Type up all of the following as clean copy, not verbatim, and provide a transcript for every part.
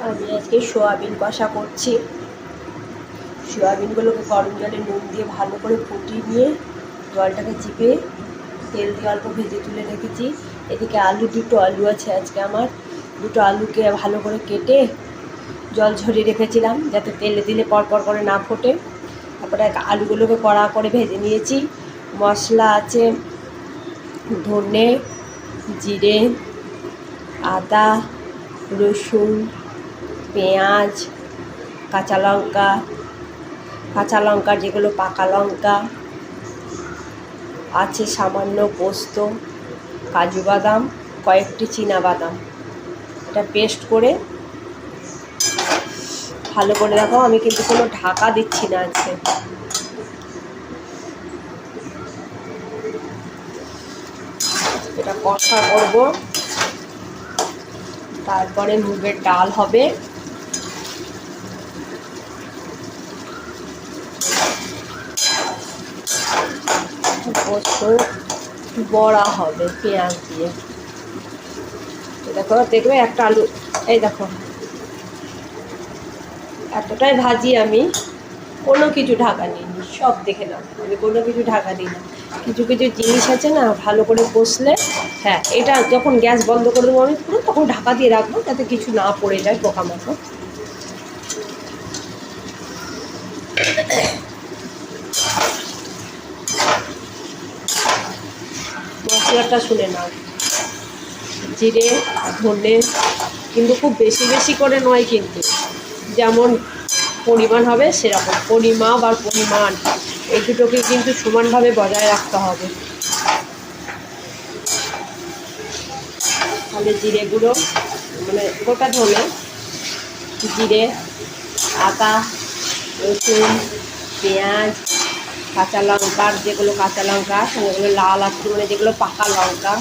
আমি আজকে সোয়াবিন কষা করছি। সোয়াবিনগুলোকে গরম জলে নুন দিয়ে ভালো করে ফুটিয়ে নিয়ে জলটাকে চিপে তেল দিয়ে অল্প ভেজে তুলে রেখেছি। এদিকে দুটো আলু আছে আজকে আমার। দুটো আলুকে ভালো করে কেটে জল ঝরিয়ে রেখেছিলাম যাতে তেলে দিলে পরপর করে না ফোটে। তারপরে আলুগুলোকে কড়া করে ভেজে নিয়েছি। মশলা আছে ধনে, জিরে, আদা, রসুন, পেঁয়াজ, কাঁচা লঙ্কা যেগুলো পাকা লঙ্কা আছে, সামান্য পোস্ত, কাজু বাদাম, কয়েকটি চীনা বাদাম। এটা পেস্ট করে ভালো করে দেখো। আমি কিন্তু কোনো ঢাকা দিচ্ছি না আজকে। এটা কষা করব, তারপরে মুগের ডাল হবে, পোস্ত বড়া হবে পেঁয়াজ দিয়ে। দেখো দেখবে একটা আলু, এই দেখো এতটাই ভাজি আমি, কোনো কিছু ঢাকা নিইনি। সব দেখে নাও, আমি কোনো কিছু ঢাকা দিই না। কিছু কিছু জিনিস আছে না ভালো করে কষলে, হ্যাঁ এটা যখন গ্যাস বন্ধ করে দেবো আমি পুরো, তখন ঢাকা দিয়ে রাখবো যাতে কিছু না পড়ে যায় পোকামাকড়। মশলাটা শুনে নাও, জিরে, ধনে, কিন্তু খুব বেশি বেশি করে নয়, কিন্তু যেমন পরিমাণ হবে সেরকম পরিমাপ আর পরিমাণ এই দুটোকে কিন্তু সমানভাবে বজায় রাখতে হবে। তাহলে জিরে গুঁড়ো মানে গোটা ধনে, জিরে, আদা, রসুন, পেঁয়াজ, কাঁচা লঙ্কার যেগুলো কাঁচা লঙ্কা, সেগুলো লাল আছে মানে যেগুলো পাকা লঙ্কা,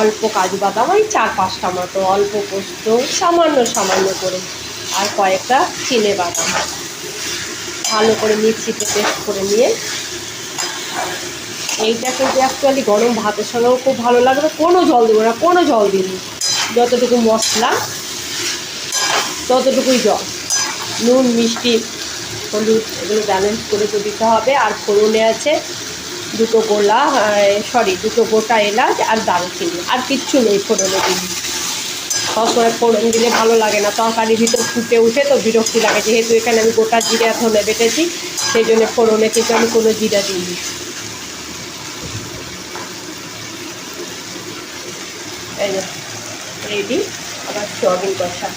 অল্প কাজু বাদাম ওই 4-5টা মতো, অল্প পোস্ত সামান্য করে, আর কয়েকটা চিনে বাদাম ভালো করে মিক্সিতে পেস্ট করে নিয়ে, এইটা কিন্তু অ্যাকচুয়ালি গরম ভাতের সঙ্গেও খুব ভালো লাগবে। কোনো জল দেবো না, কোনো জল দিইনি, যতটুকু মশলা ততটুকুই জল, নুন, মিষ্টি, হলুদ এগুলো ব্যালেন্স করে তো দিতে হবে। আর ফোড়নে আছে দুটো গোটা এলাচ আর দারুচিনি, আর কিচ্ছু নেই ফোড়নে দিন। সবসময় ফোড়ন দিলে ভালো লাগে না, তরকারির ভিতর ফুটে উঠে তো বিরক্তি লাগে। যেহেতু এখানে আমি গোটা জিরে ধনে বেটেছি, সেই জন্য ফোড়নে কিন্তু আমি কোনো জিরা দিইনি। এই রেডি আবার সোয়াবিন কষা।